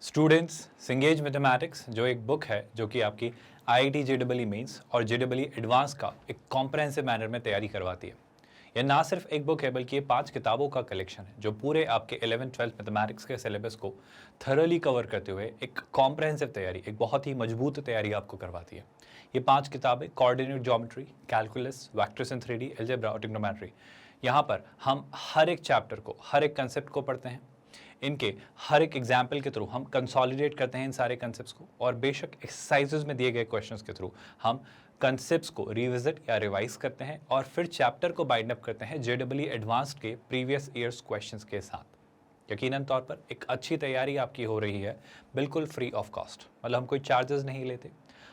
Students सिंगेज mathematics जो एक book है जो कि आपकी आईआईटी जेईई मेंस और जेईई एडवांस का एक कॉम्प्रहेंसिव मैनर में तैयारी करवाती है। यह ना सिर्फ एक बुक है बल्कि ये 5 किताबों का कलेक्शन है जो पूरे आपके 11th-12th मैथमेटिक्स के सिलेबस को थरली कवर करते हुए एक कॉम्प्रहेंसिव तैयारी, एक बहुत ही मजबूत तैयारी आपको करवाती है। ये 5 किताबें coordinate geometry, calculus, vectors in 3D, algebra और ट्रिग्नोमेट्री। यहाँ पर हम हर एक चैप्टर को, हर एक कंसेप्ट को पढ़ते हैं। इनके हर एक एग्जाम्पल के थ्रू हम कंसोलिडेट करते हैं इन सारे कंसेप्ट्स को, और बेशक एक्सरसाइजेज में दिए गए क्वेश्चंस के थ्रू हम कंसेप्ट्स को रिविजिट या रिवाइज करते हैं और फिर चैप्टर को बाइंड अप करते हैं जेईई एडवांस्ड के प्रीवियस ईयर्स क्वेश्चंस के साथ। यकीनन तौर पर एक अच्छी तैयारी आपकी हो रही है, बिल्कुल फ्री ऑफ कॉस्ट। मतलब हम कोई चार्जेस नहीं लेते,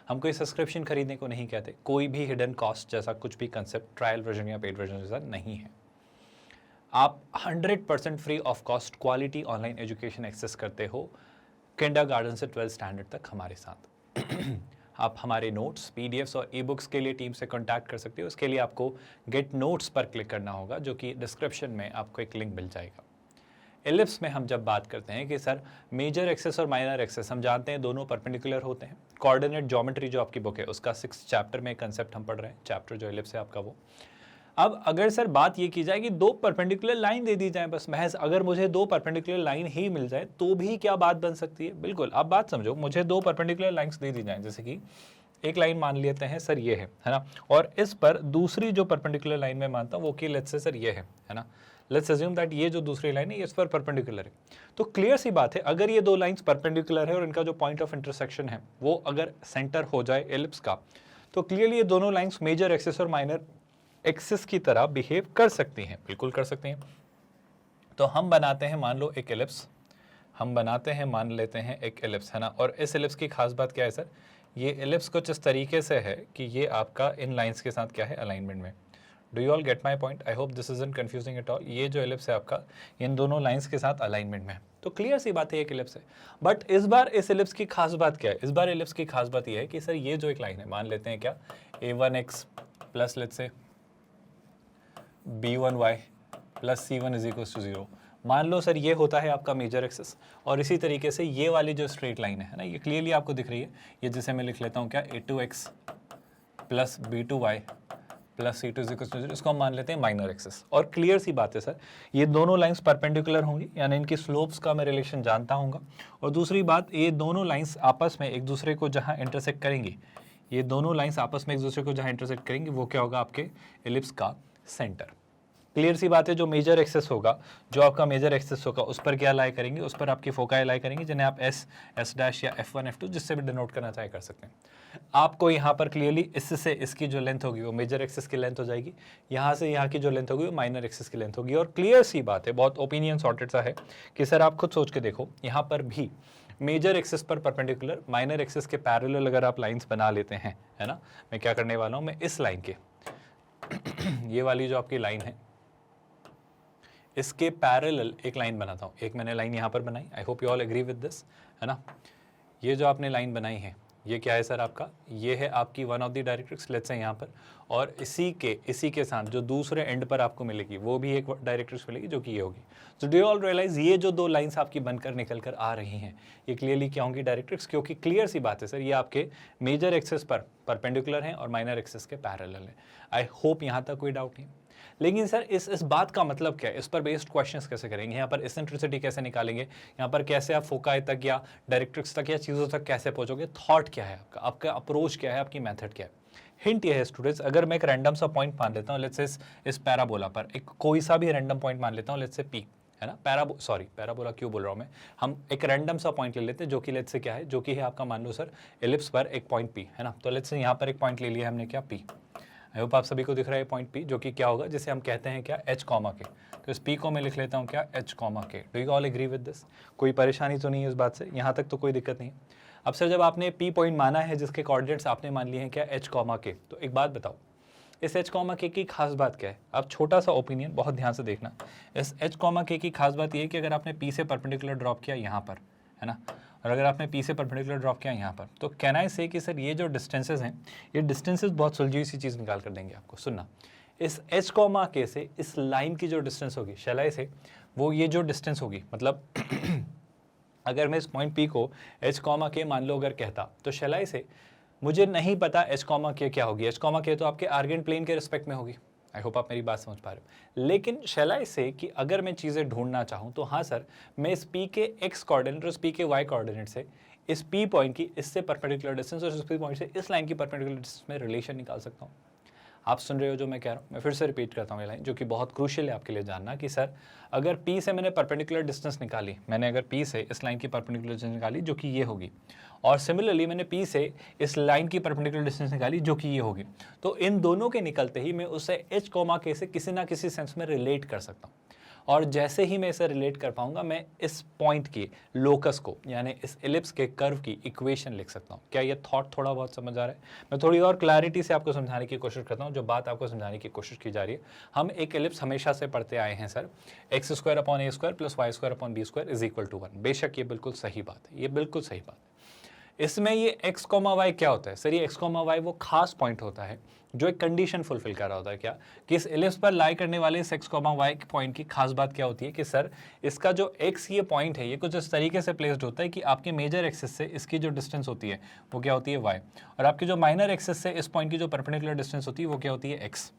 हम कोई सब्सक्रिप्शन खरीदने को नहीं कहते, कोई भी हिडन कॉस्ट जैसा कुछ भी कंसेप्ट ट्रायल वर्जन या पेड वर्जन जैसा नहीं है। आप 100% free of cost quality online education access करते हो किंडरगार्टन से 12th स्टैंडर्ड तक हमारे साथ। आप हमारे नोट्स, पीडीएफ्स और ई बुक्स के लिए टीम से कांटेक्ट कर सकते हो। उसके लिए आपको गेट नोट्स पर क्लिक करना होगा, जो कि डिस्क्रिप्शन में आपको एक लिंक मिल जाएगा। एलिप्स में हम जब बात करते हैं कि सर मेजर एक्सेस और माइनर एक्सेस, हम जानते हैं दोनों परपेंडिकुलर होते हैं। कोऑर्डिनेट ज्योमेट्री जो आपकी बुक है उसका 6th चैप्टर में कंसेप्ट हम पढ़ रहे हैं, चैप्टर जो एलिप्स है आपका वो। अब अगर सर बात ये की जाए कि 2 परपेंडिकुलर लाइन दे दी जाए, बस महज अगर मुझे 2 परपेंडिकुलर लाइन ही मिल जाए तो भी क्या बात बन सकती है? बिल्कुल, आप बात समझो, मुझे 2 परपेंडिकुलर लाइंस दे दी जाए, जैसे कि एक लाइन मान लेते हैं सर ये है ना, और इस पर दूसरी जो परपेंडिकुलर लाइन मैं मानता हूँ वो कि लेट्स से सर ये है ना। लेट्स अज्यूम दैट ये जो दूसरी लाइन है ये इस पर परपेंडिकुलर है। तो क्लियर सी बात है, अगर ये 2 लाइंस परपेंडिकुलर है और इनका जो पॉइंट ऑफ इंटरसेक्शन है वो अगर सेंटर हो जाए एलिप्स का, तो क्लियरली ये दोनों लाइंस मेजर एक्सिस और माइनर एक्सिस की तरह बिहेव कर सकती हैं, बिल्कुल कर सकती हैं। तो हम बनाते हैं, मान लो एक एलिप्स, हम बनाते हैं, मान लेते हैं एक एलिप्स है ना। और इस एलिप्स की खास बात क्या है सर, ये एलिप्स कुछ इस तरीके से है कि ये आपका इन लाइंस के साथ क्या है, अलाइनमेंट में। Do you all get my point? I hope this isn't confusing at all. ये जो एलिप्स है आपका इन दोनों लाइंस के साथ अलाइनमेंट में है, तो क्लियर सी बात है एक एलिप्स है। बट इस बार इस एलिप्स की खास बात क्या है? इस बार एलिप्स की खास बात यह है कि सर ये जो एक लाइन है, मान लेते हैं क्या, a1x plus let's say b1y plus c1 is equal to 0। मान लो सर ये होता है आपका मेजर एक्सिस, और इसी तरीके से ये वाली जो स्ट्रेट लाइन है ना, ये क्लियरली आपको दिख रही है, ये जिसे मैं लिख लेता हूँ क्या, a2x plus b2y plus c2 is equal to 0, इसको हम मान लेते हैं माइनर एक्सिस। और क्लियर सी बात है सर, ये दोनों लाइंस परपेंडिकुलर होंगी, यानी इनकी स्लोप्स का मैं रिलेशन जानता हूँगा। और दूसरी बात, ये दोनों लाइंस आपस में एक दूसरे को जहाँ इंटरसेक्ट करेंगी, ये दोनों लाइंस आपस में एक दूसरे को जहाँ इंटरसेक्ट करेंगी वो क्या होगा, आपके एलिप्स का सेंटर। क्लियर सी बात है, जो मेजर एक्सेस होगा, जो आपका मेजर एक्सेस होगा उस पर क्या लाई करेंगे, उस पर आपकी फोकाई लाई करेंगे, जिन्हें आप एस, एस डैश या F1, F2 जिससे भी डिनोट करना चाहे कर सकते हैं। आपको यहाँ पर क्लियरली इससे इसकी जो लेंथ होगी वो मेजर एक्सेस की लेंथ हो जाएगी, यहाँ से यहाँ की जो लेंथ होगी वो माइनर एक्सेस की लेंथ होगी। और क्लियर सी बात है, बहुत ओपिनियन सॉर्टेड सा है कि सर आप खुद सोच के देखो, यहाँ पर भी मेजर एक्सिस पर परपेंडिकुलर, माइनर एक्सिस के पैरेलल अगर आप लाइंस बना लेते हैं, है ना। मैं क्या करने वाला हूँ, मैं इस लाइन के ये वाली जो आपकी लाइन है इसके पैरेलल एक लाइन बनाता हूँ। एक मैंने लाइन यहाँ पर बनाई, I hope you all agree with this, है ना। ये जो आपने लाइन बनाई है ये क्या है सर आपका, ये है आपकी one of the directrix, let's say यहाँ पर, और इसी के साथ जो दूसरे एंड पर आपको मिलेगी वो भी एक डायरेक्ट्रिक्स मिलेगी जो कि ये होगी। तो डू यू ऑल रियलाइज ये जो 2 लाइंस आपकी बनकर निकल कर आ रही हैं ये क्लियरली क्या होंगी, डायरेक्ट्रिक्स, क्योंकि क्लियर सी बात है सर ये आपके मेजर एक्सिस पर परपेंडिकुलर हैं और माइनर एक्सिस के पैरेलल है। आई होप यहाँ तक कोई डाउट नहीं। लेकिन सर इस बात का मतलब क्या है, इस पर बेस्ड क्वेश्चंस कैसे करेंगे, यहाँ पर एसेंट्रिसिटी कैसे निकालेंगे, यहाँ पर कैसे आप फोकाई तक या डायरेक्ट्रिक्स तक या चीज़ों तक कैसे पहुँचोगे, थॉट क्या है आपका, आपका अप्रोच क्या है, आपकी मेथड क्या है। हिंट ये है स्टूडेंट्स, अगर मैं एक रैंडम सा पॉइंट मान लेता हूँ, लेट्स से इस पैराबोला पर एक कोई सा भी रैंडम पॉइंट मान लेता हूँ, लेट्स से पी, है ना। पैराबोला क्यों बोल रहा हूँ मैं, हम एक रैंडम सा पॉइंट ले लेते हैं जो कि लेट्स से क्या है, जो कि है आपका, मान लो सर एलिप्स पर एक पॉइंट पी, है ना। तो लेट्स से यहाँ पर एक पॉइंट ले लिया हमने क्या, पी। आई होप आप सभी को दिख रहा है पॉइंट पी, जो कि क्या होगा, जिसे हम कहते हैं क्या, एच कॉमा के। तो इस पी को मैं लिख लेता हूँ क्या, H comma K. Do you all agree with this? कोई परेशानी तो नहीं है इस बात से, यहाँ तक तो कोई दिक्कत नहीं। अब सर जब आपने पी पॉइंट माना है जिसके कोऑर्डिनेट्स आपने मान लिए हैं क्या, एच कॉमा के, तो एक बात बताओ, इस एच कॉमा के की खास बात क्या है। अब छोटा सा ओपिनियन, बहुत ध्यान से देखना। इस एच कॉमा के की खास बात ये है कि अगर आपने पी से परपेंडिकुलर ड्रॉप किया यहाँ पर, है ना, और अगर आपने पी से परपेंडिकुलर ड्रॉप किया यहाँ पर, तो कैन आई से कि सर ये जो डिस्टेंसेज हैं, ये डिस्टेंसेज बहुत सुलझी सी चीज़ निकाल कर देंगे आपको। सुनना, इस एच कॉमा के से इस लाइन की जो डिस्टेंस होगी, शैलाई से, वो ये जो डिस्टेंस होगी, मतलब अगर मैं इस पॉइंट P को h कॉमा के मान लो अगर कहता, तो शैलाई से मुझे नहीं पता h कॉमा के क्या होगी। h कॉमा के तो आपके आर्गेंट प्लेन के रिस्पेक्ट में होगी। आई होप आप मेरी बात समझ पा रहे हो। लेकिन शैलाई से कि अगर मैं चीज़ें ढूंढना चाहूँ तो हाँ सर, मैं इस P के x कोऑर्डिनेट और इस P के y कोऑर्डिनेट से इस P पॉइंट की इससे परपेंडिकुलर डिस्टेंस और इस P पॉइंट से इस लाइन की परपेंडिकुलर डिस्टेंस में रिलेशन निकाल सकता हूँ। आप सुन रहे हो जो मैं कह रहा हूँ, मैं फिर से रिपीट करता हूँ ये लाइन, जो कि बहुत क्रूशियल है आपके लिए जानना कि सर अगर P से मैंने परपेंडिकुलर डिस्टेंस निकाली, मैंने अगर P से इस लाइन की परपेंडिकुलर डिस्टेंस निकाली जो कि ये होगी, और सिमिलरली मैंने P से इस लाइन की परपेंडिकुलर डिस्टेंस निकाली जो कि ये होगी, तो इन दोनों के निकलते ही मैं उसे h कॉमा के से किसी ना किसी सेंस में रिलेट कर सकता हूँ। और जैसे ही मैं इसे रिलेट कर पाऊंगा, मैं इस पॉइंट की लोकस को यानी इस एलिप्स के कर्व की इक्वेशन लिख सकता हूँ। क्या ये थॉट थोड़ा बहुत समझ आ रहा है? मैं थोड़ी और क्लैरिटी से आपको समझाने की कोशिश करता हूँ। जो बात आपको समझाने की कोशिश की जा रही है, हम एक एलिप्स हमेशा से पढ़ते आए हैं sir, x square upon a square plus y square upon b square is equal to 1। बेशक ये बिल्कुल सही बात है, ये बिल्कुल सही बात है। इसमें ये x कॉमा वाई क्या होता है सर? ये x कॉमा वाई वो खास पॉइंट होता है जो एक कंडीशन फुलफिल कर रहा होता है। क्या कि इस एलिप्स पर लाई करने वाले इस x कॉमा वाई पॉइंट की खास बात क्या होती है कि सर इसका जो x ये पॉइंट है ये कुछ इस तरीके से प्लेस्ड होता है कि आपके मेजर एक्सिस से इसकी जो डिस्टेंस होती है वो क्या होती है y, और आपकी जो माइनर एक्सिस से इस पॉइंट की जो परपेंडिकुलर डिस्टेंस होती है वो क्या होती है x।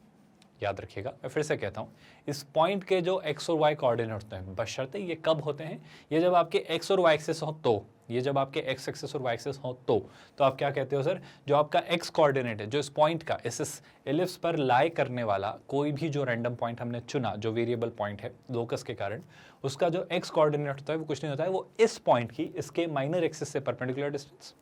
याद रखिएगा, मैं फिर से कहता हूँ, इस पॉइंट के जो x और y कोऑर्डिनेट होते हैं, बशर्ते ये कब होते हैं, ये जब आपके x और y एक्सिस हो तो, ये जब आपके x एक्सिस और y एक्सिस हो तो आप क्या कहते हो सर? जो आपका x कोऑर्डिनेट है, जो इस पॉइंट का इस एलिप्स पर लाई करने वाला कोई भी जो रैंडम पॉइंट हमने चुना, जो वेरिएबल पॉइंट है लोकस के कारण, उसका जो x कोऑर्डिनेट होता है वो कुछ नहीं होता है, वो इस पॉइंट की इसके माइनर एक्सिस से परपेंडिकुलर डिस्टेंस,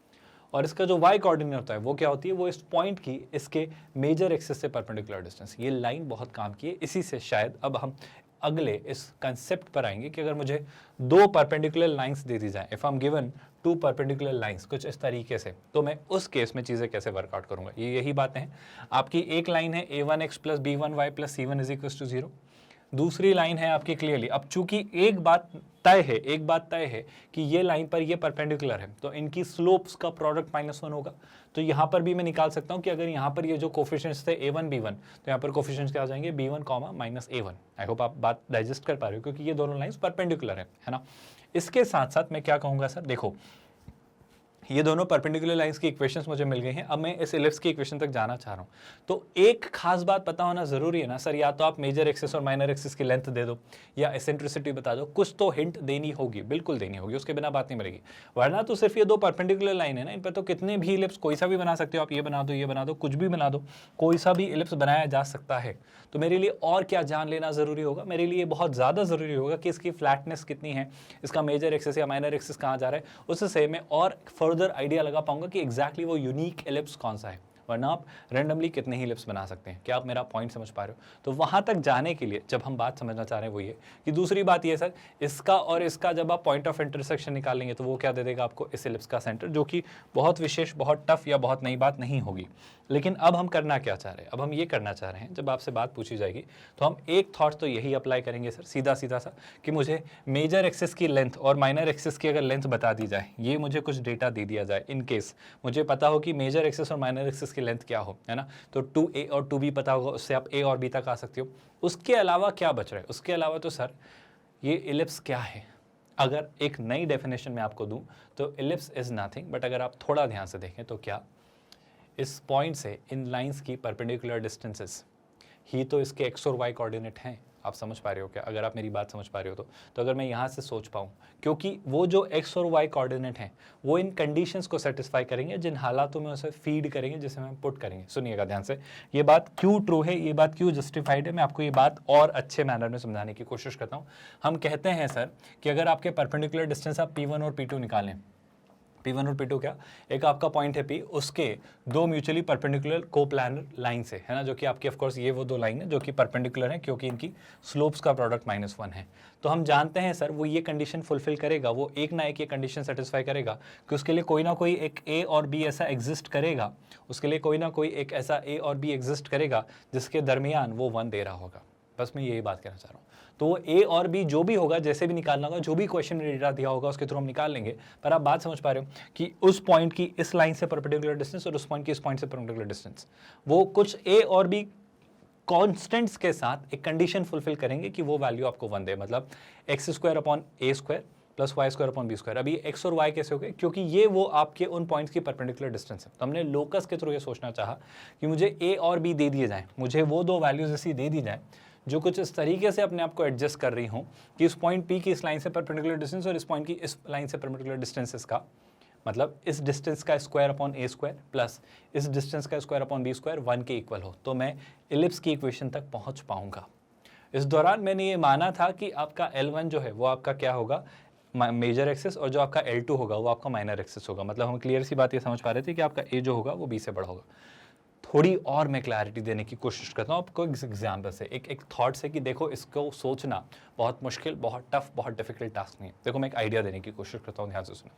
और इसका जो y कोऑर्डिनेट होता है वो क्या होती है, वो इस पॉइंट की इसके मेजर एक्सिस से परपेंडिकुलर डिस्टेंस। ये लाइन बहुत काम की है, इसी से शायद अब हम अगले इस कंसेप्ट पर आएंगे कि अगर मुझे दो परपेंडिकुलर लाइंस दे दी जाए, if I am given two perpendicular lines कुछ इस तरीके से, तो मैं उस केस में चीज़ें कैसे वर्कआउट करूंगा। ये यही बातें हैं। आपकी एक लाइन है a1x plus b1y plus c1 is equal to 0। दूसरी लाइन है आपकी क्लियरली, अब चूंकि एक बात तय है कि ये लाइन पर ये परपेंडिकुलर है, तो इनकी स्लोप्स का प्रोडक्ट -1 होगा। तो यहाँ पर भी मैं निकाल सकता हूँ कि अगर यहाँ पर ये जो कोफिशिएंट्स थे a1 b1, तो यहाँ पर कोफिशिएंट्स क्या आ जाएंगे b1 minus a1। I hope आप बात डाइजेस्ट कर पा रहे हो, क्योंकि ये दोनों लाइंस परपेंडिकुलर है ना। इसके साथ साथ मैं क्या कहूँगा सर, देखो ये दोनों परपेंडिकुलर लाइंस की इक्वेशंस मुझे मिल गई हैं। अब मैं इस एलिप्स की इक्वेशन तक जाना चाह रहा हूँ, तो एक खास बात पता होना जरूरी है ना सर, या तो आप मेजर एक्सिस और माइनर एक्सिस की लेंथ दे दो या एसेंट्रिसिटी बता दो, कुछ तो हिंट देनी होगी, बिल्कुल देनी होगी, उसके बिना बात नहीं बनेगी। वरना तो सिर्फ ये दो परपेंडिकुलर लाइन है ना, इन पर तो कितने भी एलिप्स कोई सा भी बना सकते हो आप, ये बना दो, कुछ भी बना दो, कोई सा भी एलिप्स बनाया जा सकता है। तो मेरे लिए और क्या जान लेना जरूरी होगा, मेरे लिए बहुत ज़्यादा जरूरी होगा कि इसकी फ्लैटनेस कितनी है, इसका मेजर एक्सिस या माइनर एक्सिस कहाँ जा रहा है, उससे मैं और फर्दर आइडिया लगा पाऊंगा कि एग्जैक्टली वो यूनिक एलिप्स कौन सा है। वरना आप रैंडमली कितने ही एलिप्स बना सकते हैं। क्या आप मेरा पॉइंट समझ पा रहे हो? तो वहां तक जाने के लिए जब हम बात समझना चाह रहे हैं वो ये कि दूसरी बात ये सर, इसका और इसका जब आप पॉइंट ऑफ इंटरसेक्शन निकालेंगे तो वो क्या दे देगा आपको, इस एलिप्स का सेंटर, जो कि बहुत विशेष, बहुत टफ या बहुत नई बात नहीं होगी। लेकिन अब हम करना क्या चाह रहे हैं, अब हम ये करना चाह रहे हैं, जब आपसे बात पूछी जाएगी तो हम एक थॉट तो यही अप्लाई करेंगे सर, सीधा सा कि मुझे मेजर एक्सिस की लेंथ और माइनर एक्सिस की अगर लेंथ बता दी जाए, ये मुझे कुछ डेटा दे दिया जाए, इन केस मुझे पता हो कि मेजर एक्सिस और माइनर एक्सिस की लेंथ क्या हो, है ना, तो 2a और 2b पता होगा, उससे आप a और b तक आ सकते हो। उसके अलावा क्या बच रहा है? उसके अलावा तो सर ये एलिप्स क्या है, अगर एक नई डेफिनेशन में आपको दूं तो एलिप्स इज नथिंग बट, अगर आप थोड़ा ध्यान से देखें तो क्या इस पॉइंट से इन लाइंस की परपेंडिकुलर डिस्टेंसेस ही तो इसके एक्स और वाई कोऑर्डिनेट हैं। आप समझ पा रहे हो क्या? अगर आप मेरी बात समझ पा रहे हो तो अगर मैं यहाँ से सोच पाऊँ, क्योंकि वो जो एक्स और वाई कोऑर्डिनेट हैं वो इन कंडीशंस को सेटिस्फाई करेंगे जिन हालातों में उसे फीड करेंगे, जिसे हम पुट करेंगे। सुनिएगा ध्यान से, ये बात क्यों ट्रू है, ये बात क्यों जस्टिफाइड है, मैं आपको ये बात और अच्छे मैनर में समझाने की कोशिश करता हूँ। हम कहते हैं सर कि अगर आपके परपेंडिकुलर डिस्टेंस आप P1 और P2 निकालें, P1 और P2 क्या, एक आपका पॉइंट है P, उसके दो म्यूचुअली परपेंडिकुलर कोप्लानर लाइन से, है ना, जो कि आपकी ऑफ कोर्स ये वो दो लाइन है जो कि परपेंडिकुलर है क्योंकि इनकी स्लोप्स का प्रोडक्ट -1 है। तो हम जानते हैं सर वो ये कंडीशन फुलफिल करेगा, वो एक ना एक ये कंडीशन सेटिस्फाई करेगा कि उसके लिए कोई ना कोई एक A और B ऐसा एग्जिस्ट करेगा, उसके लिए कोई ना कोई एक ऐसा A और B एग्जिस्ट करेगा जिसके दरमियान वो 1 दे रहा होगा। बस मैं यही बात कहना चाह रहा हूँ। तो वो A और B जो भी होगा, जैसे भी निकालना होगा, जो भी क्वेश्चन में डेटा दिया होगा उसके थ्रू हम निकाल लेंगे। पर आप बात समझ पा रहे हो कि उस पॉइंट की इस लाइन से परपेंडिकुलर डिस्टेंस और उस पॉइंट की इस पॉइंट से परपेंडिकुलर डिस्टेंस, वो कुछ A और B कॉन्स्टेंट्स के साथ एक कंडीशन फुलफिल करेंगे कि वो वैल्यू आपको 1 दे, मतलब x² upon a² plus y square upon b square. अभी एक्स और वाई कैसे हो गए, क्योंकि ये वो आपके उन पॉइंट्स की परपेंडिकुलर डिस्टेंस है। तो हमने लोकस के थ्रू ये सोचना चाहा कि मुझे ए और बी दे दिए जाएं, मुझे वो दो वैल्यूज ऐसी दे दी जाए जो कुछ इस तरीके से अपने आप को एडजस्ट कर रही हूँ कि इस पॉइंट पी की इस लाइन से परपेंडिकुलर डिस्टेंस और इस पॉइंट की इस लाइन से परपेंडिकुलर डिस्टेंसेस का मतलब इस डिस्टेंस का square upon a square plus इस डिस्टेंस का स्क्वायर अपॉन बी स्क्वायर 1 के इक्वल हो, तो मैं इलिप्स की इक्वेशन तक पहुंच पाऊंगा। इस दौरान मैंने ये माना था कि आपका L1 जो है वो आपका क्या होगा, मेजर एक्सिस, और जो आपका L2 होगा वो आपका माइनर एक्सिस होगा। मतलब हम क्लियर सी बात ये समझ पा रहे थे कि आपका A जो होगा वो B से बड़ा होगा। थोड़ी और मैं क्लैरिटी देने की कोशिश करता हूँ आपको एग्जाम्पल से, एक थॉट से कि देखो इसको सोचना बहुत मुश्किल, बहुत टफ, बहुत डिफिकल्ट टास्क नहीं है। देखो मैं एक आइडिया देने की कोशिश करता हूँ, ध्यान से सुनो।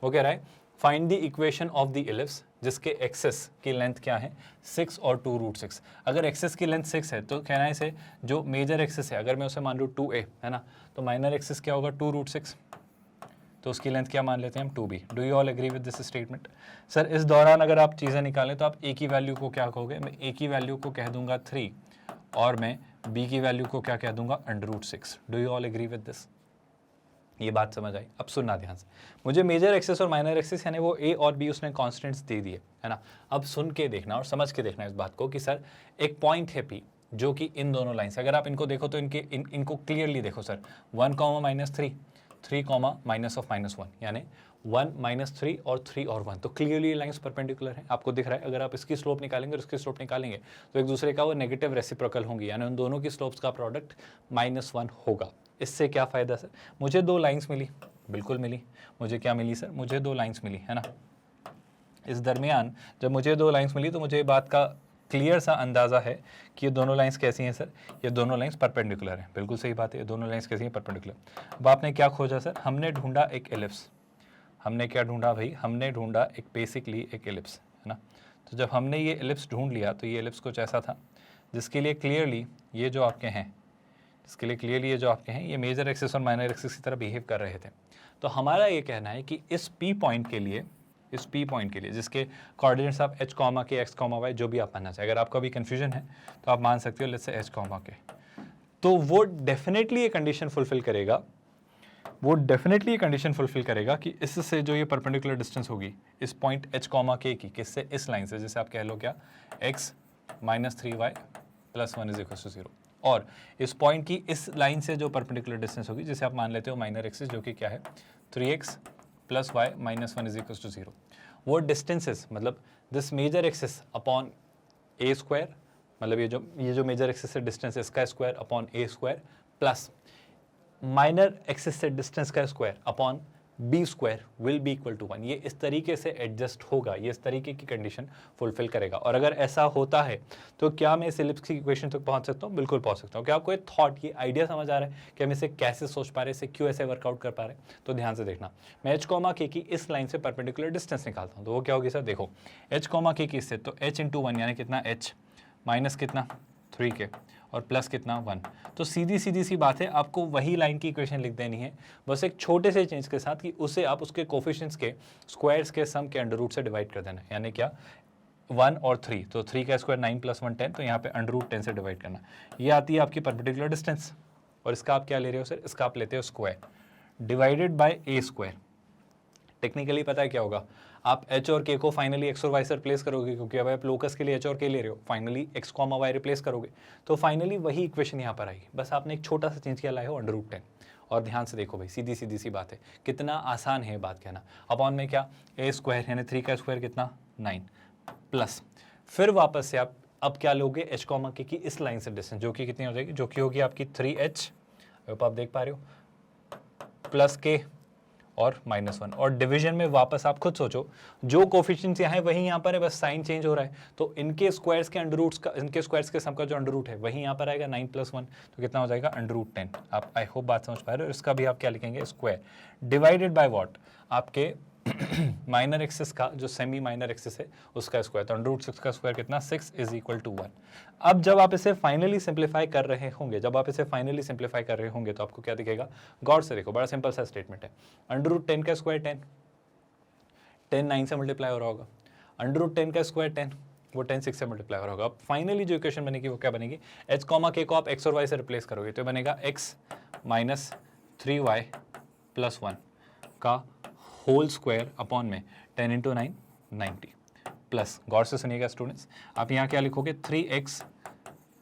वो कह रहा है find the equation of the ellipse जिसके एक्सेस की लेंथ क्या है 6 और 2√6। अगर एक्सेस की लेंथ 6 है तो कहना है इसे जो मेजर एक्सेस है अगर मैं उसे मान लूँ 2a है ना, तो माइनर एक्सेस क्या होगा 2√6, तो उसकी लेंथ क्या मान लेते हैं हम 2b। Do you all agree with this statement? Sir इस दौरान अगर आप चीज़ें निकालें तो आप a की वैल्यू को क्या कहोगे, मैं a की वैल्यू को कह दूंगा 3 और मैं b की वैल्यू को क्या कह दूंगा √6। Do you all agree with this? ये बात समझ आई? अब सुनना ध्यान से, मुझे मेजर एक्सेस और माइनर एक्सेस यानी वो a और b उसने कॉन्स्टेंट्स दे दिए है ना। अब सुन के देखना और समझ के देखना इस बात को कि सर एक पॉइंट है p जो कि इन दोनों लाइन से, अगर आप इनको देखो तो इनको क्लियरली देखो सर, 1, -3, 3, -(-1) यानी 1, -3 और 3 और 1, तो क्लियरली लाइंस परपेंडिकुलर हैं, आपको दिख रहा है। अगर आप इसकी स्लोप निकालेंगे और इसकी स्लोप निकालेंगे तो एक दूसरे का वो नेगेटिव रेसिप्रोकल होंगी, यानी उन दोनों की स्लोप्स का प्रोडक्ट -1 होगा। इससे क्या फ़ायदा सर, मुझे 2 लाइंस मिली, बिल्कुल मिली। मुझे क्या मिली सर, मुझे 2 लाइंस मिली है ना। इस दरमियान जब मुझे 2 लाइंस मिली तो मुझे ये बात का क्लियर सा अंदाज़ा है कि ये दोनों लाइंस कैसी हैं सर, ये दोनों लाइंस परपेंडिकुलर हैं। बिल्कुल सही बात है, ये दोनों लाइंस कैसी हैं, परपेंडिकुलर। अब आपने क्या खोजा सर, हमने ढूंढा एक एलिप्स। हमने क्या ढूंढा भाई, हमने ढूंढा एक बेसिकली एक एलिप्स है ना। तो जब हमने ये एलिप्स ढूंढ लिया तो ये एलिप्स कुछ ऐसा था जिसके लिए क्लियरली ये जो आपके हैं, ये मेजर एक्सिस और माइनर एक्सिस की तरह बिहेव कर रहे थे। तो हमारा ये कहना है कि इस P पॉइंट के लिए जिसके कोऑर्डिनेट्स आप h, k, x, y जो भी आप मानना चाहे, अगर आपको अभी कन्फ्यूजन है तो आप मान सकते हो लेट्स से h, k, तो वो डेफिनेटली ये कंडीशन फुलफिल करेगा कि इससे जो ये परपेंडिकुलर डिस्टेंस होगी इस पॉइंट h, k की, किससे, इस लाइन से, जैसे आप कह लो क्या x -3y + 1 = 0, और इस पॉइंट की इस लाइन से जो परपेंडिकुलर डिस्टेंस होगी जिसे आप मान लेते हो माइनर एक्सिस, जो कि क्या है 3x + y - 1 = 0। वो डिस्टेंसेस मतलब this major axis upon a square, मतलब ये जो मेजर एक्सिस से डिस्टेंस है इसका square upon a square plus minor axis से डिस्टेंस का square upon b square will be equal to 1। ये इस तरीके से एडजस्ट होगा, ये इस तरीके की कंडीशन फुलफिल करेगा। और अगर ऐसा होता है तो क्या मैं इस इलिप्स की इक्वेशन तक पहुंच सकता हूँ? बिल्कुल पहुंच सकता हूँ। क्या आपको ये थॉट, ये आइडिया समझ आ रहा है कि हम इसे कैसे सोच पा रहे हैं, इसे क्यों ऐसे वर्कआउट कर पा रहे हैं? तो ध्यान से देखना, मैं h, k की इस लाइन से परपेंडिकुलर डिस्टेंस निकालता हूँ तो वो क्या होगी सर, देखो h, k की इससे, तो h × 1 यानी कितना h माइनस कितना 3k और प्लस कितना 1। तो सीधी सी बात है, आपको वही लाइन की इक्वेशन लिख देनी है, बस एक छोटे से चेंज के साथ कि उसे आप उसके कोफिशिएंट्स के स्क्वायर्स के सम के अंडर रूट से डिवाइड कर देना है। यानी क्या, 1 और 3, तो 3 का स्क्वायर 9 + 1 10, तो यहाँ पे अंडर रूट 10 से डिवाइड करना। ये आती है आपकी परपेंडिकुलर डिस्टेंस, और इसका आप क्या ले रहे हो सर, इसका आप लेते हो square divided by a square. Technically पता है क्या होगा, आप h और k को फाइनली x और y से रिप्लेस करोगे, क्योंकि अब आप लोकस के लिए h और k ले रहे हो, फाइनली x, y रिप्लेस करोगे तो फाइनली वही इक्वेशन यहाँ पर आएगी। बस आपने एक छोटा सा चेंज किया, लाए हो अंडर रूट 10। और ध्यान से देखो भाई, सीधी सी बात है, कितना आसान है बात कहना। अपॉन में क्या, a स्क्वायर यानी 3 का स्क्वायर कितना 9 प्लस, फिर वापस से आप अब क्या लोगे, h, k की इस लाइन से डिस्टेंस, जो कि कितनी हो जाएगी, जो कि होगी आपकी 3h, आप देख पा रहे हो, प्लस k और -1। और डिवीजन में वापस आप खुद सोचो, जो कोफिशिएंट्स यहाँ है वही यहाँ पर है, बस साइन चेंज हो रहा है। तो इनके स्क्वायर्स के अंडर रूट्स का, इनके स्क्वायर्स के सम का जो अंडर रूट है वही यहाँ पर आएगा 9 + 1, तो कितना हो जाएगा अंडर रूट 10। आप आई होप बात समझ पा रहे हो। इसका भी आप क्या लिखेंगे, स्क्वायर डिवाइडेड बाय व्हाट, आपके माइनर एक्सिस का जो सेमी माइनर एक्सिस है उसका स्क्वायर, तो अंडर रूट 6 का स्क्वायर कितना 6 = 1। अब जब आप इसे फाइनली सिंप्लीफाई कर रहे होंगे, तो आपको क्या दिखेगा, गौर से देखो, बड़ा सिंपल सा स्टेटमेंट है। अंडर रूट 10 का स्क्वायर 10 9 से मल्टीप्लाई हो रहा होगा, अंडर रूट 10 का स्क्वायर 10, वो 10 6 से मल्टीप्लाई हो रहा होगा। अब फाइनली जो इक्वेशन बनेगी वो क्या बनेगी, h, k को आप x और y से रिप्लेस करोगे तो बनेगा x - 3y + 1 का होल स्क्वायर अपॉन में 10 इंटू 9 90 प्लस, गौर से सुनिएगा स्टूडेंट्स, आप यहाँ क्या लिखोगे 3x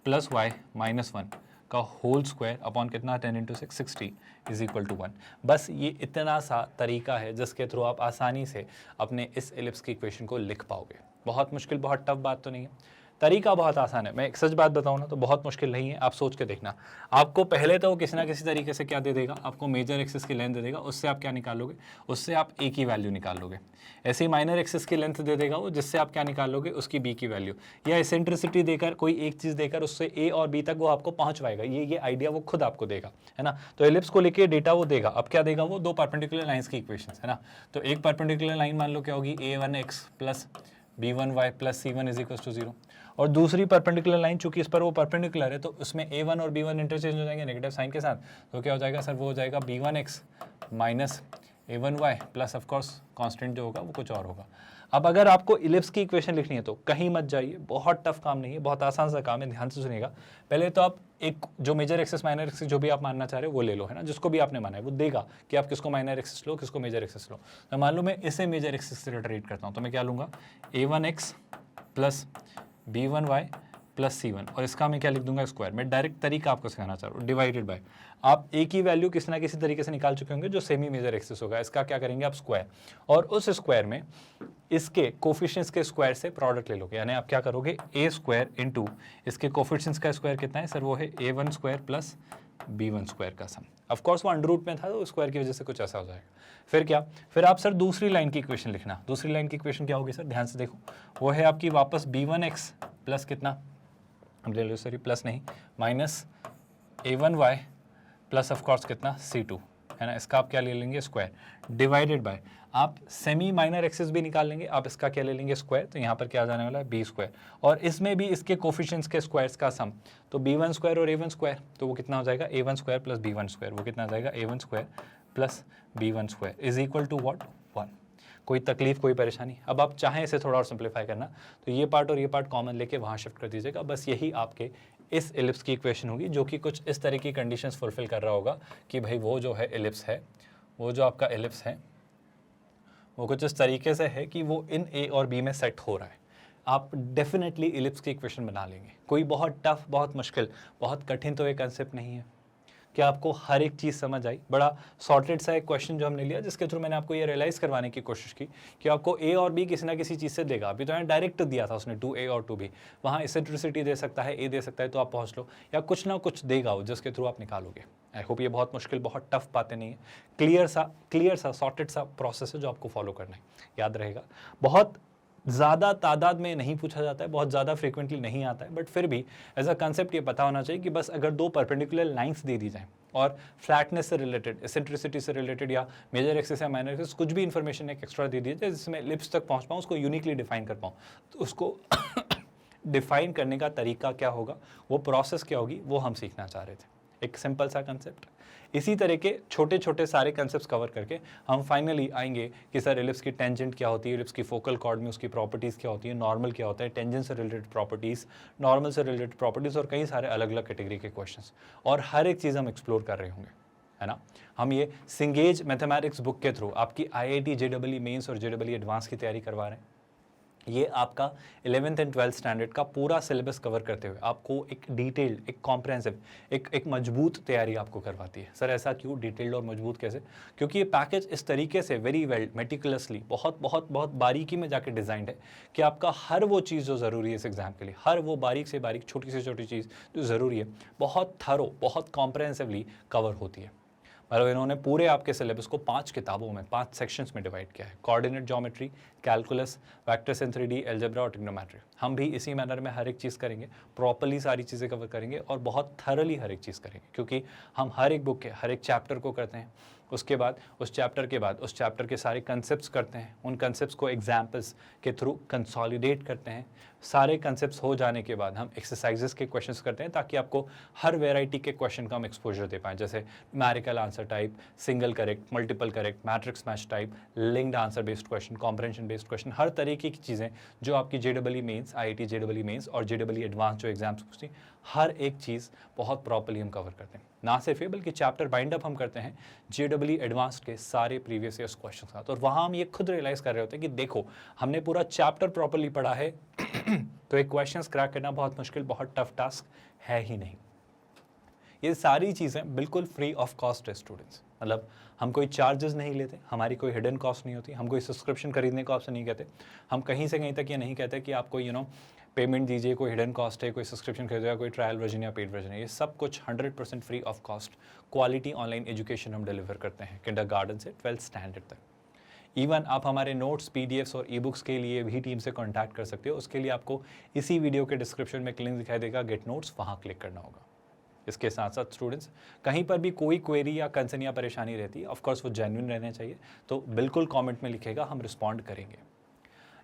प्लस वाई माइनस 1 का होल स्क्वायर अपॉन कितना 10 इंटू 6 60 इज इक्वल टू 1। बस ये इतना सा तरीका है जिसके थ्रू आप आसानी से अपने इस एलिप्स की इक्वेशन को लिख पाओगे। बहुत मुश्किल, बहुत टफ बात तो नहीं है, तरीका बहुत आसान है। मैं एक सच बात बताऊँ ना तो बहुत मुश्किल नहीं है, आप सोच के देखना। आपको पहले तो किसी ना किसी तरीके से क्या दे देगा, आपको मेजर एक्सिस की लेंथ दे देगा, उससे आप क्या निकालोगे, उससे आप ए की वैल्यू निकाल लोगे। ऐसे ही माइनर एक्सिस की लेंथ दे देगा वो, जिससे आप क्या निकाल लोगे, उसकी बी की वैल्यू, या एसेंट्रिसिटी देकर कोई एक चीज़ देकर उससे ए और बी तक वो आपको पहुँचवाएगा। ये आइडिया वो खुद आपको देगा, है ना। तो एलिप्स को लेके डेटा वो देगा। अब क्या देगा वो, दो परपेंडिकुलर लाइन्स की इक्वेशन, है ना। तो एक परपेंडिकुलर लाइन मान लो क्या होगी, a1x plus b1y plus c1 is equal to 0, और दूसरी परपेंडिकुलर लाइन चूंकि इस पर वो परपेंडिकुलर है तो उसमें a1 और b1 इंटरचेंज हो जाएंगे नेगेटिव साइन के साथ। तो क्या हो जाएगा सर, वो हो जाएगा b1x minus a1y plus of course constant जो होगा वो कुछ और होगा। अब अगर आपको इलिप्स की इक्वेशन लिखनी है तो कहीं मत जाइए, बहुत टफ काम नहीं है, बहुत आसान सा काम है, ध्यान से सुनिएगा। पहले तो आप एक जो मेजर एक्सिस माइनर एक्सिस जो भी आप मानना चाह रहे हो वो ले लो, है ना, जिसको भी आपने माना है वो देगा कि आप किसको माइनर एक्सिस लो, किसको मेजर एक्सिस लो। तो मान लो मैं इसे मेजर एक्सिस से ट्रीट करता हूँ तो मैं क्या लूँगा, a1x plus b1y plus c1, और इसका मैं क्या लिख दूंगा, स्क्वायर। मैं डायरेक्ट तरीका आपको सिखाना चाह रहा हूँ, डिवाइडेड बाय, आप ए की वैल्यू किसी ना किसी तरीके से निकाल चुके होंगे जो सेमी मेजर एक्सिस होगा, इसका क्या करेंगे आप स्क्वायर, और उस स्क्वायर में इसके कोफिशिएंट्स के स्क्वायर से प्रोडक्ट ले लोगे, यानी आप क्या करोगे, ए स्क्वायर इंटू इसके कोफिशिएंट्स का स्क्वायर कितना है सर, वो है a1 square plus b1 square का सम। ऑफ कोर्स वो अंडर रूट में था तो स्क्वायर की वजह से कुछ ऐसा हो जाएगा। फिर क्या, फिर आप सर दूसरी लाइन की इक्वेशन लिखना। दूसरी लाइन की इक्वेशन क्या होगी सर, ध्यान से देखो, वो है आपकी वापस b1x प्लस कितना, हम ले लो सॉरी प्लस नहीं, minus a1y plus of course कितना c2, है ना। इसका आप क्या ले लेंगे, स्क्वायर, डिवाइडेड बाय, आप सेमी माइनर एक्सिस भी निकाल लेंगे, आप इसका क्या ले लेंगे, स्क्वायर। तो यहाँ पर क्या आ जाने वाला है, बी स्क्वायर, और इसमें भी इसके कोफिशिएंट्स के स्क्वायर्स का सम, तो b1 स्क्वायर और a1 स्क्वायर, तो वो कितना हो जाएगा, a1 square plus b1 square, वो कितना आ जाएगा, a1 square plus b1 square is equal to what, 1। कोई तकलीफ, कोई परेशानी। अब आप चाहें इसे थोड़ा और सिंप्लीफाई करना तो ये पार्ट और ये पार्ट कॉमन लेके वहाँ शिफ्ट कर दीजिएगा। बस यही आपके इस एलिप्स की इक्वेशन होगी, जो कि कुछ इस तरह की कंडीशंस फुलफिल कर रहा होगा कि भाई वो जो है एलिप्स है, वो जो आपका एलिप्स है वो कुछ इस तरीके से है कि वो इन ए और बी में सेट हो रहा है। आप डेफिनेटली एलिप्स की इक्वेशन बना लेंगे। कोई बहुत टफ, बहुत मुश्किल, बहुत कठिन तो ये कंसेप्ट नहीं है। क्या आपको हर एक चीज़ समझ आई? बड़ा सॉर्टेड सा एक क्वेश्चन जो हमने लिया, जिसके थ्रू मैंने आपको ये रियलाइज़ करवाने की कोशिश की कि आपको ए और बी किसी ना किसी चीज़ से देगा। अभी तो मैंने डायरेक्ट दिया था उसने 2a और 2b, वहाँ एसेंट्रिसिटी दे सकता है, ए दे सकता है, तो आप पहुँच लो, या कुछ ना कुछ देगा वो जिसके थ्रू आप निकालोगे। आई होप ये बहुत मुश्किल, बहुत टफ बातें नहीं है, क्लियर सा सॉर्टेड सा प्रोसेस है जो आपको फॉलो करना है। याद रहेगा, बहुत ज़्यादा तादाद में नहीं पूछा जाता है, बहुत ज़्यादा फ्रीक्वेंटली नहीं आता है, बट फिर भी एज अ कंसेप्ट ये पता होना चाहिए कि बस अगर दो परपेंडिकुलर लाइंस दे दी जाएं और फ्लैटनेस से रिलेटेड, एसेंट्रिसिटी से रिलेटेड, या मेजर एक्सिस या माइनर एक्सिस, कुछ भी इन्फॉर्मेशन एक एक्स्ट्रा दे दी जाए जिसमें लिप्स तक पहुंच पाऊँ, उसको यूनिकली डिफाइन कर पाऊँ, तो उसको डिफाइन करने का तरीका क्या होगा, वो प्रोसेस क्या होगी, वो हम सीखना चाह रहे थे। एक सिंपल सा कंसेप्ट। इसी तरह के छोटे छोटे सारे कंसेप्ट्स कवर करके हम फाइनली आएंगे कि सर एलिप्स की टेंजेंट क्या होती है, एलिप्स की फोकल कॉर्ड में उसकी प्रॉपर्टीज़ क्या होती है, नॉर्मल क्या होता है, टेंजेंट से रिलेटेड प्रॉपर्टीज़, नॉर्मल से रिलेटेड प्रॉपर्टीज़, और कई सारे अलग अलग कैटेगरी के क्वेश्चंस, और हर एक चीज़ हम एक्सप्लोर कर रहे होंगे, है ना। हम ये सिंगेज मैथमेटिक्स बुक के थ्रू आपकी IIT JEE मेंस और JEE एडवांस की तैयारी करवा रहे हैं। ये आपका 11th एंड 12th स्टैंडर्ड का पूरा सिलेबस कवर करते हुए आपको एक डिटेल्ड, एक कॉम्प्रहेंसिव, एक मजबूत तैयारी आपको करवाती है। सर ऐसा क्यों, डिटेल्ड और मजबूत कैसे? क्योंकि ये पैकेज इस तरीके से वेरी वेल मेटिकुलसली, बहुत बहुत बहुत बारीकी में जाके डिज़ाइंड है कि आपका हर वो चीज़ जो ज़रूरी है इस एग्जाम के लिए, हर वो बारीक से बारीक, छोटी से छोटी चीज़ जो ज़रूरी है, बहुत थरो, बहुत कॉम्प्रहेंसिवली कवर होती है। मतलब इन्होंने पूरे आपके सिलेबस को 5 किताबों में, 5 सेक्शंस में डिवाइड किया है। Coordinate geometry, calculus, vectors in 3D, algebra और ट्रिग्नोमेट्री। हम भी इसी मैनर में हर एक चीज़ करेंगे, प्रॉपर्ली सारी चीज़ें कवर करेंगे और बहुत थरली हर एक चीज़ करेंगे, क्योंकि हम हर एक बुक के हर एक चैप्टर को करते हैं। उसके बाद उस चैप्टर के सारे कंसेप्ट्स करते हैं, उन कंसेप्ट्स को एग्जाम्पल्स के थ्रू कंसोलिडेट करते हैं। सारे कंसेप्ट्स हो जाने के बाद हम एक्सरसाइजेस के क्वेश्चंस करते हैं, ताकि आपको हर वेराइटी के क्वेश्चन का हम एक्सपोजर दे पाएँ, जैसे numerical answer type, single correct, multiple correct, matrix match type, linked answer based question, comprehension based question, हर तरीके की चीज़ें जो आपकी JEE Mains, IIT JEE Mains और JEE एडवांस जो एग्जाम्स पूछती, हर एक चीज़ बहुत प्रॉपर्ली हम कवर करते हैं। ना सिर्फ ये बल्कि चैप्टर बाइंड अप हम करते हैं JEE एडवांस्ड के सारे प्रीवियस ईयर्स क्वेश्चन के साथ, और वहाँ हम ये खुद रियलाइज़ कर रहे होते हैं कि देखो हमने पूरा चैप्टर प्रॉपर्ली पढ़ा है तो एक क्वेश्चन क्रैक करना बहुत मुश्किल, बहुत टफ टास्क है ही नहीं। ये सारी चीज़ें बिल्कुल फ्री ऑफ कॉस्ट है स्टूडेंट्स, मतलब हम कोई चार्जेस नहीं लेते, हमारी कोई हिडन कॉस्ट नहीं होती, हम कोई सब्सक्रिप्शन खरीदने का ऑप्शन नहीं कहते, हम कहीं से कहीं तक ये नहीं कहते कि आपको पेमेंट दीजिए, कोई हिडन कॉस्ट है, कोई सब्सक्रिप्शन खरीदेगा, कोई ट्रायल वर्जन या पेड वर्जन है। ये सब कुछ 100% free of cost quality online education हम डिलीवर करते हैं किंडरगार्टन से 12th स्टैंडर्ड तक। इवन आप हमारे नोट्स, PDFs और ई-बुक्स के लिए भी टीम से कॉन्टैक्ट कर सकते हो। उसके लिए आपको इसी वीडियो के डिस्क्रिप्शन में लिंक दिखाई देगा, गेट नोट्स, वहाँ क्लिक करना होगा। इसके साथ साथ स्टूडेंट्स कहीं पर भी कोई क्वेरी या कंसर्न या परेशानी रहती है, ऑफकोर्स वो जेन्युइन रहना चाहिए, तो बिल्कुल कमेंट में लिखेगा, हम रिस्पॉन्ड करेंगे।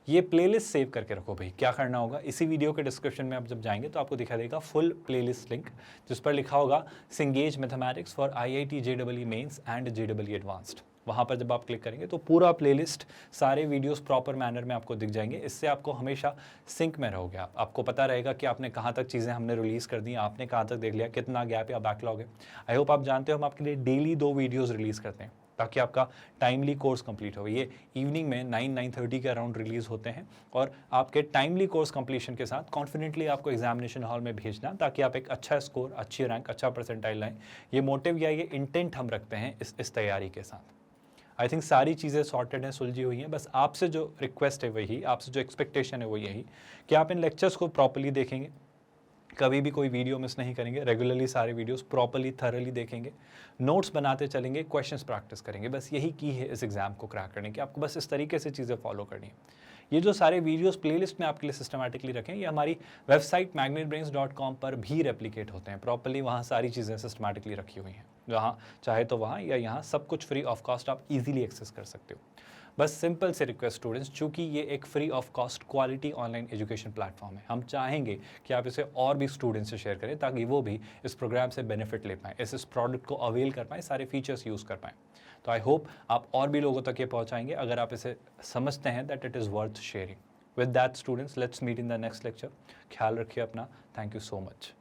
ये प्लेलिस्ट सेव करके रखो भाई। क्या करना होगा, इसी वीडियो के डिस्क्रिप्शन में आप जब जाएंगे तो आपको दिखा देगा फुल प्लेलिस्ट लिंक, जिस पर लिखा होगा Cengage mathematics for IIT JEE Mains and JEE advanced. वहाँ पर जब आप क्लिक करेंगे तो पूरा प्लेलिस्ट, सारे वीडियोस प्रॉपर मैनर में आपको दिख जाएंगे। इससे आपको हमेशा सिंक में रहोगे आप, आपको पता रहेगा कि आपने कहाँ तक चीज़ें हमने रिलीज़ कर दी, आपने कहाँ तक देख लिया, कितना गैप या बैकलॉग है। आई होप आप जानते हो हम आपके लिए डेली 2 वीडियोज़ रिलीज़ करते हैं ताकि आपका टाइमली कोर्स कंप्लीट हो। ये इवनिंग में 9-9:30 के अराउंड रिलीज़ होते हैं, और आपके टाइमली कोर्स कंप्लीशन के साथ कॉन्फिडेंटली आपको एग्जामिनेशन हॉल में भेजना, ताकि आप एक अच्छा स्कोर, अच्छी रैंक, अच्छा परसेंटाइल लाएं। ये मोटिव या ये इंटेंट हम रखते हैं इस तैयारी के साथ। आई थिंक सारी चीज़ें सॉर्टेड हैं, सुलझी हुई हैं। बस आपसे जो रिक्वेस्ट है वही, आपसे जो एक्सपेक्टेशन है वो यही कि आप इन लेक्चर्स को प्रॉपर्ली देखेंगे, कभी भी कोई वीडियो मिस नहीं करेंगे, रेगुलरली सारे वीडियोस प्रॉपर्ली थरली देखेंगे, नोट्स बनाते चलेंगे, क्वेश्चंस प्रैक्टिस करेंगे। बस यही की है इस एग्जाम को क्रैक करने की, आपको बस इस तरीके से चीज़ें फॉलो करनी है। ये जो सारे वीडियोस प्लेलिस्ट में आपके लिए सिस्टमैटिकली रखें, ये हमारी वेबसाइट magnetbrains.com पर भी रेप्लिकेट होते हैं प्रॉपर्ली, वहाँ सारी चीज़ें सिस्टमैटिकली रखी हुई हैं, जहाँ चाहे तो वहाँ या यहाँ सब कुछ फ्री ऑफ कॉस्ट आप इजीली एक्सेस कर सकते हो। बस सिंपल से रिक्वेस्ट स्टूडेंट्स, चूँकि ये एक free of cost quality online education platform है, हम चाहेंगे कि आप इसे और भी स्टूडेंट्स से शेयर करें ताकि वो भी इस प्रोग्राम से बेनिफिट ले पाएँ, इस प्रोडक्ट को अवेल कर पाएँ, सारे फीचर्स यूज़ कर पाएँ। तो आई होप आप और भी लोगों तक ये पहुँचाएंगे अगर आप इसे समझते हैं that it is worth sharing. With that students, let's meet in the next lecture. ख्याल रखिए अपना। Thank you so much.